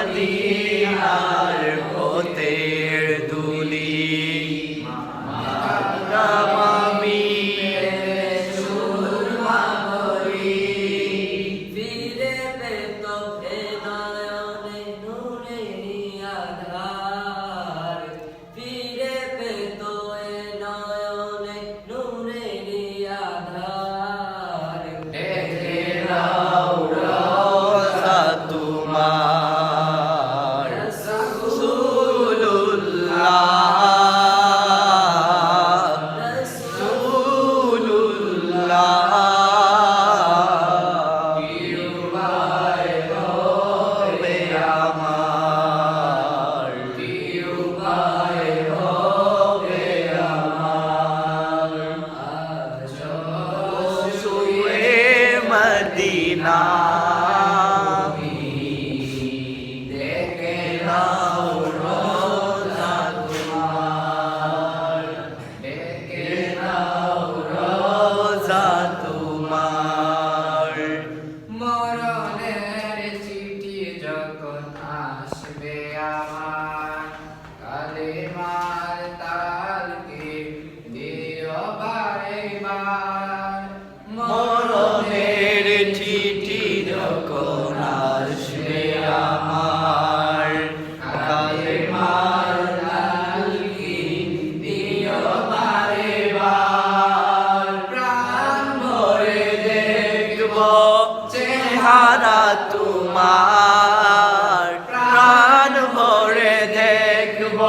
মদিনার পথের ধুলি আমি সুরমা বলি ফিরে পেত এ নয়নে নূরের আধার ফিরে পেত এ নয়নে নূরের আধার দেখে নাও রোজা তোমার রাসূলুল্লাহ মদিনা দেখে নাও রোজা তোমার দেখে নাও রোজা তোমার মরণের চিঠি যখন আসবে আমার কালেমার তালকে দিও বারে বার মরণের চিঠি যখন আসবে আমার কালেমার তালকি দিও বারে বার প্রাণ ভরে দেখব চেহারা তোমার প্রাণ ভরে দেখব